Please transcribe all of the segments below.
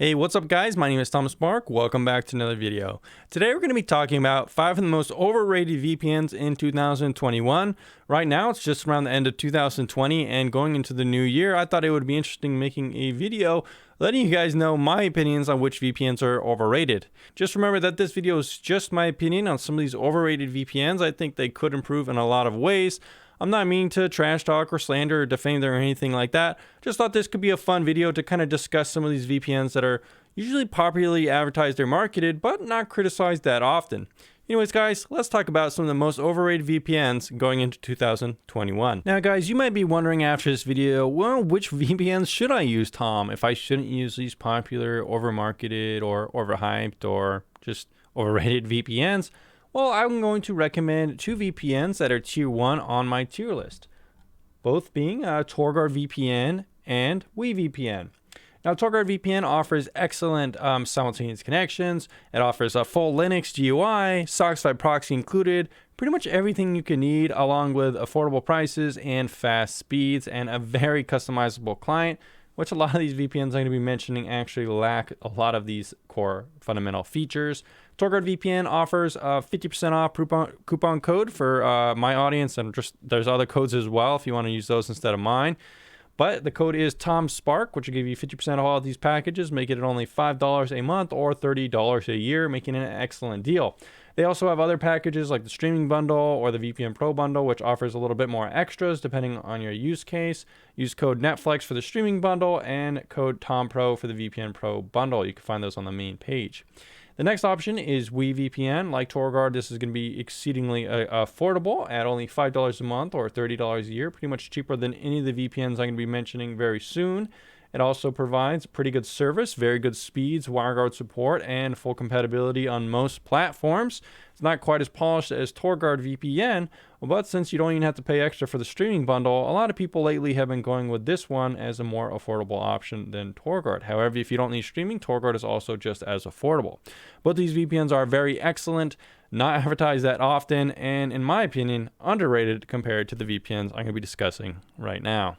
Hey, what's up guys? My name is Thomas Spark. Welcome back to another video. Today we're going to be talking about 5 of the most overrated VPNs in 2021. Right now it's just around the end of 2020 and going into the new year. I thought it would be interesting making a video letting you guys know my opinions on which VPNs are overrated. Just remember that this video is just my opinion on some of these overrated VPNs. I think they could improve in a lot of ways. I'm not meaning to trash talk or slander or defame them or anything like that. Just thought this could be a fun video to kind of discuss some of these VPNs that are usually popularly advertised or marketed, but not criticized that often. Anyways, guys, let's talk about some of the most overrated VPNs going into 2021. Now, guys, you might be wondering after this video, well, which VPNs should I use, Tom? If I shouldn't use these popular, overmarketed, or overhyped, or just overrated VPNs? Well, I'm going to recommend 2 VPNs that are tier 1 on my tier list, both being Torguard VPN and WeVPN. Now, Torguard VPN offers excellent simultaneous connections. It offers a full Linux GUI, SOCKS 5 proxy included, pretty much everything you can need, along with affordable prices and fast speeds and a very customizable client, which a lot of these VPNs I'm going to be mentioning actually lack a lot of these core fundamental features. Torguard VPN offers a 50% off coupon code for my audience, and just there's other codes as well if you want to use those instead of mine. But the code is TomSpark, which will give you 50% off all of these packages, making it only $5 a month or $30 a year, making it an excellent deal. They also have other packages like the streaming bundle or the VPN Pro bundle, which offers a little bit more extras depending on your use case. Use code Netflix for the streaming bundle and code TomPro for the VPN Pro bundle. You can find those on the main page. The next option is WeVPN. Like Torguard, this is going to be exceedingly affordable at only $5 a month or $30 a year, pretty much cheaper than any of the VPNs I'm going to be mentioning very soon. It also provides pretty good service, very good speeds, WireGuard support, and full compatibility on most platforms. It's not quite as polished as Torguard VPN, but since you don't even have to pay extra for the streaming bundle, a lot of people lately have been going with this one as a more affordable option than Torguard. However, if you don't need streaming, Torguard is also just as affordable. Both these VPNs are very excellent, not advertised that often, and in my opinion, underrated compared to the VPNs I'm going to be discussing right now.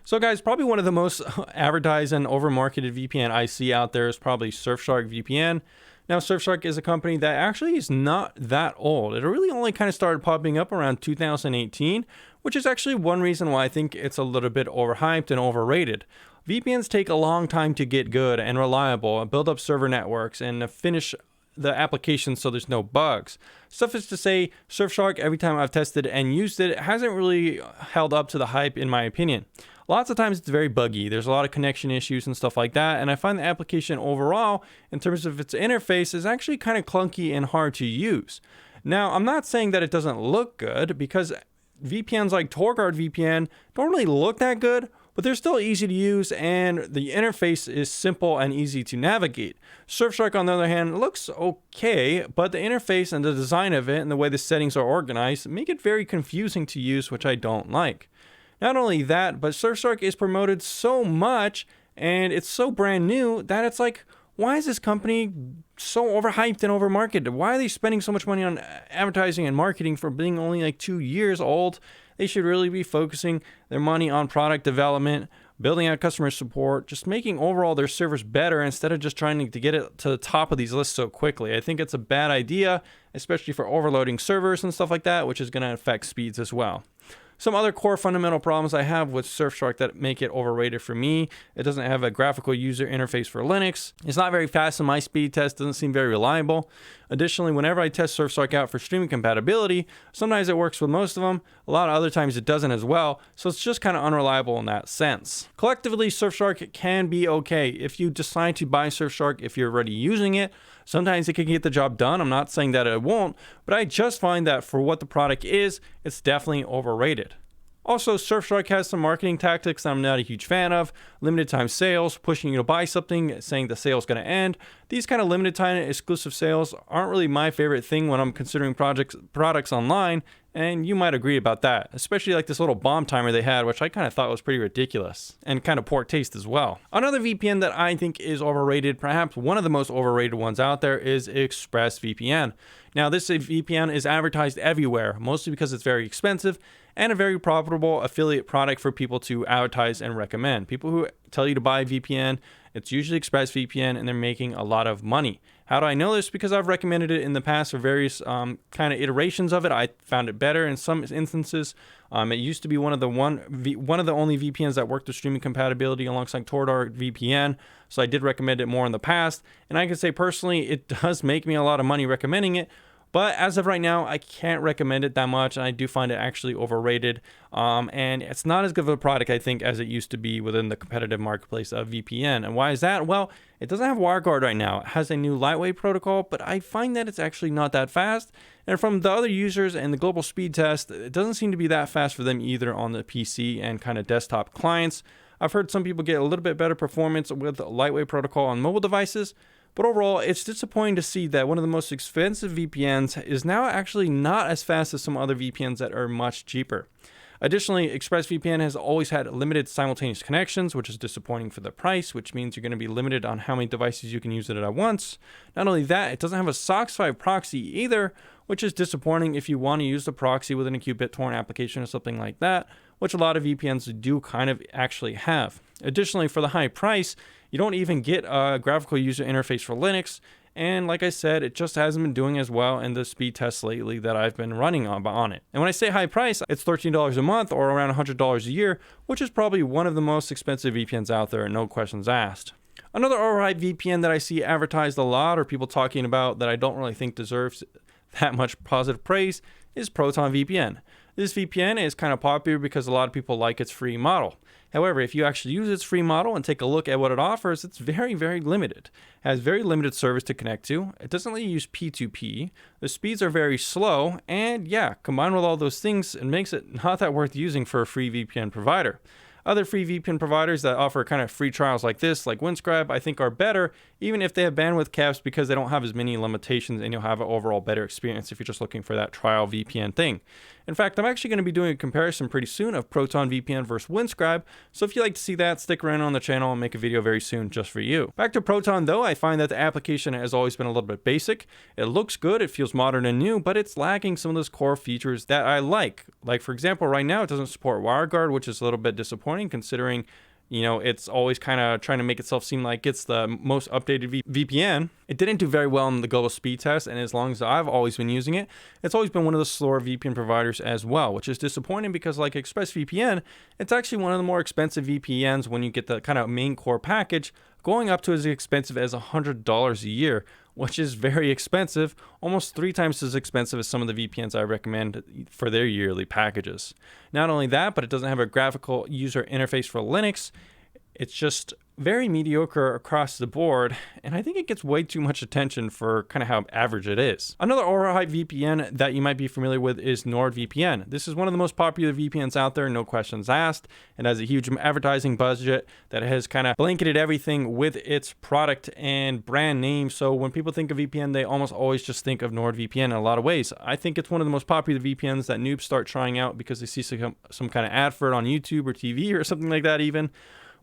So guys, probably one of the most advertised and overmarketed VPN I see out there is probably Surfshark VPN. Now, Surfshark is a company that actually is not that old. It really only kind of started popping up around 2018, which is actually one reason why I think it's a little bit overhyped and overrated. VPNs take a long time to get good and reliable and build up server networks and finish the application so there's no bugs. Suffice to say, Surfshark, every time I've tested and used it, hasn't really held up to the hype in my opinion. Lots of times it's very buggy. There's a lot of connection issues and stuff like that, and I find the application overall, in terms of its interface, is actually kind of clunky and hard to use. Now, I'm not saying that it doesn't look good, because VPNs like Torguard VPN don't really look that good, but they're still easy to use and the interface is simple and easy to navigate. Surfshark, on the other hand, looks okay, but the interface and the design of it and the way the settings are organized make it very confusing to use, which I don't like. Not only that, but Surfshark is promoted so much and it's so brand new that it's like, why is this company so overhyped and overmarketed? Why are they spending so much money on advertising and marketing for being only like 2 years old? They should really be focusing their money on product development, building out customer support, just making overall their service better instead of just trying to get it to the top of these lists so quickly. I think it's a bad idea, especially for overloading servers and stuff like that, which is going to affect speeds as well. Some other core fundamental problems I have with Surfshark that make it overrated for me: it doesn't have a graphical user interface for Linux. It's not very fast in my speed test, doesn't seem very reliable. Additionally, whenever I test Surfshark out for streaming compatibility, sometimes it works with most of them, a lot of other times it doesn't as well, so it's just kind of unreliable in that sense. Collectively, Surfshark can be okay if you decide to buy Surfshark if you're already using it. Sometimes it can get the job done. I'm not saying that it won't, but I just find that for what the product is, it's definitely overrated. Also, Surfshark has some marketing tactics that I'm not a huge fan of. Limited time sales, pushing you to buy something, saying the sale's going to end. These kind of limited time exclusive sales aren't really my favorite thing when I'm considering products online, and you might agree about that, especially like this little bomb timer they had, which I kind of thought was pretty ridiculous and kind of poor taste as well. Another VPN that I think is overrated, perhaps one of the most overrated ones out there, is ExpressVPN. Now, this VPN is advertised everywhere, mostly because it's very expensive and a very profitable affiliate product for people to advertise and recommend. People who tell you to buy a VPN, it's usually ExpressVPN, and they're making a lot of money. How do I know this? Because I've recommended it in the past for various kind of iterations of it. I found it better in some instances. It used to be one of the only VPNs that worked with streaming compatibility alongside Tor VPN. So I did recommend it more in the past. And I can say personally, it does make me a lot of money recommending it. But as of right now, I can't recommend it that much, and I do find it actually overrated. And it's not as good of a product, I think, as it used to be within the competitive marketplace of VPN. And why is that? Well, it doesn't have WireGuard right now. It has a new lightweight protocol, but I find that it's actually not that fast. And from the other users and the global speed test, it doesn't seem to be that fast for them either on the PC and kind of desktop clients. I've heard some people get a little bit better performance with lightweight protocol on mobile devices. But overall, it's disappointing to see that one of the most expensive VPNs is now actually not as fast as some other VPNs that are much cheaper. Additionally, ExpressVPN has always had limited simultaneous connections, which is disappointing for the price, which means you're going to be limited on how many devices you can use it at once. Not only that, it doesn't have a SOCKS 5 proxy either, which is disappointing if you want to use the proxy within a qBittorrent application or something like that, which a lot of VPNs do kind of actually have. Additionally, for the high price, you don't even get a graphical user interface for Linux. And like I said, it just hasn't been doing as well in the speed tests lately that I've been running on it. And when I say high price, it's $13 a month or around $100 a year, which is probably one of the most expensive VPNs out there, no questions asked. Another overhyped VPN that I see advertised a lot or people talking about that I don't really think deserves that much positive praise is Proton VPN. This VPN is kind of popular because a lot of people like its free model. However, if you actually use its free model and take a look at what it offers, it's very, very limited. It has very limited service to connect to. It doesn't let you use P2P. The speeds are very slow. And yeah, combined with all those things, it makes it not that worth using for a free VPN provider. Other free VPN providers that offer kind of free trials like this, like Windscribe, I think are better, even if they have bandwidth caps because they don't have as many limitations and you'll have an overall better experience if you're just looking for that trial VPN thing. In fact, I'm actually going to be doing a comparison pretty soon of Proton VPN versus Windscribe, so if you'd like to see that, stick around on the channel and make a video very soon just for you. Back to Proton though, I find that the application has always been a little bit basic. It looks good, it feels modern and new, but it's lacking some of those core features that I like. Like for example, right now it doesn't support WireGuard, which is a little bit disappointing considering it's always kind of trying to make itself seem like it's the most updated VPN. It didn't do very well in the global speed test, and as long as I've always been using it, it's always been one of the slower VPN providers as well, which is disappointing because like ExpressVPN, it's actually one of the more expensive VPNs when you get the kind of main core package, going up to as expensive as $100 a year, which is very expensive, almost 3 times as expensive as some of the VPNs I recommend for their yearly packages. Not only that, but it doesn't have a graphical user interface for Linux. It's just very mediocre across the board, and I think it gets way too much attention for kind of how average it is. Another overhyped VPN that you might be familiar with is NordVPN. This is one of the most popular VPNs out there, no questions asked. It has a huge advertising budget that has kind of blanketed everything with its product and brand name. So when people think of VPN, they almost always just think of NordVPN in a lot of ways. I think it's one of the most popular VPNs that noobs start trying out because they see some kind of ad for it on YouTube or TV or something like that even.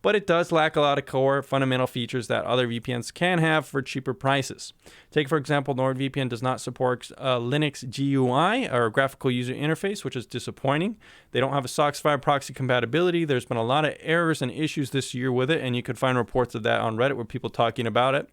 But it does lack a lot of core fundamental features that other VPNs can have for cheaper prices. Take, for example, NordVPN does not support Linux GUI or graphical user interface, which is disappointing. They don't have a SOCKS 5 proxy compatibility. There's been a lot of errors and issues this year with it, and you could find reports of that on Reddit with people talking about it.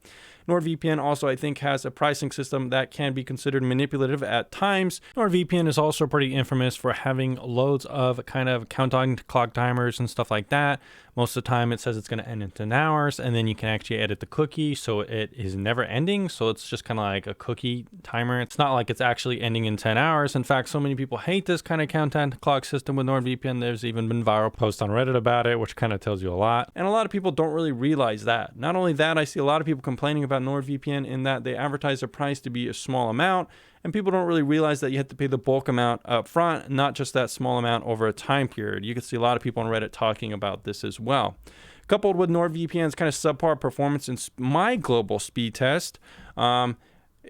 NordVPN also, I think, has a pricing system that can be considered manipulative at times. NordVPN is also pretty infamous for having loads of kind of countdown clock timers and stuff like that. Most of the time it says it's going to end in 10 hours, and then you can actually edit the cookie so it is never ending. So it's just kind of like a cookie timer. It's not like it's actually ending in 10 hours. In fact, so many people hate this kind of countdown clock system with NordVPN. There's even been viral posts on Reddit about it, which kind of tells you a lot. And a lot of people don't really realize that. Not only that, I see a lot of people complaining about NordVPN in that they advertise the price to be a small amount, and people don't really realize that you have to pay the bulk amount up front, not just that small amount over a time period. You can see a lot of people on Reddit talking about this as well. Coupled with NordVPN's kind of subpar performance in my global speed test,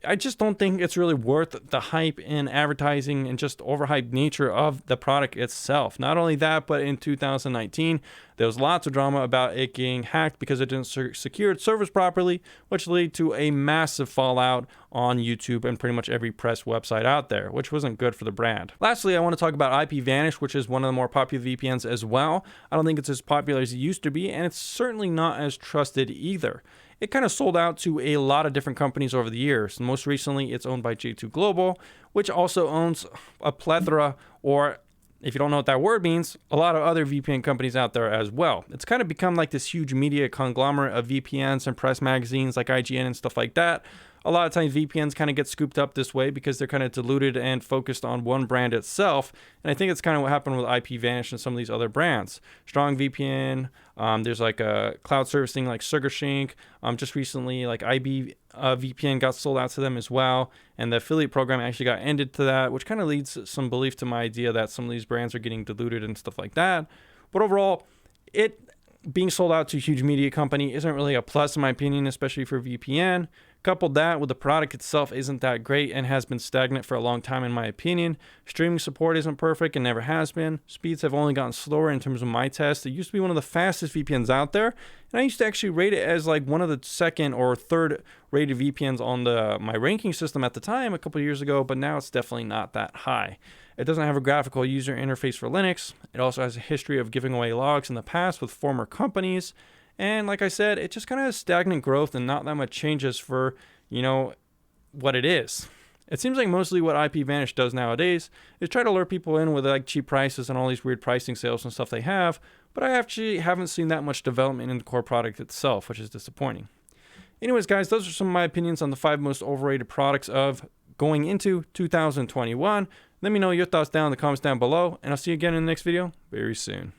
I just don't think it's really worth the hype and advertising and just overhyped nature of the product itself. Not only that, but in 2019, there was lots of drama about it getting hacked because it didn't secure its servers properly, which led to a massive fallout on YouTube and pretty much every press website out there, which wasn't good for the brand. Lastly, I want to talk about IPVanish, which is one of the more popular VPNs as well. I don't think it's as popular as it used to be, and it's certainly not as trusted either. It kind of sold out to a lot of different companies over the years. Most recently, it's owned by J2 Global, which also owns a plethora, or if you don't know what that word means, a lot of other VPN companies out there as well. It's kind of become like this huge media conglomerate of VPNs and press magazines like IGN and stuff like that. A lot of times VPNs kind of get scooped up this way because they're kind of diluted and focused on one brand itself. And I think it's kind of what happened with IPVanish and some of these other brands. Strong VPN, there's like a cloud servicing like SugarSync. Just recently, like IB VPN got sold out to them as well. And the affiliate program actually got ended to that, which kind of leads some belief to my idea that some of these brands are getting diluted and stuff like that. But overall, it being sold out to a huge media company isn't really a plus in my opinion, especially for VPN. Coupled that with the product itself isn't that great and has been stagnant for a long time in my opinion. Streaming support isn't perfect and never has been. Speeds have only gotten slower in terms of my test. It used to be one of the fastest VPNs out there, and I used to actually rate it as like one of the second or third rated VPNs on my ranking system at the time a couple of years ago, but now it's definitely not that high. It doesn't have a graphical user interface for Linux. It also has a history of giving away logs in the past with former companies. And like I said, it just kind of has stagnant growth and not that much changes for, what it is. It seems like mostly what IPVanish does nowadays is try to lure people in with like cheap prices and all these weird pricing sales and stuff they have, but I actually haven't seen that much development in the core product itself, which is disappointing. Anyways, guys, those are some of my opinions on the 5 most overrated products of going into 2021. Let me know your thoughts down in the comments down below, and I'll see you again in the next video very soon.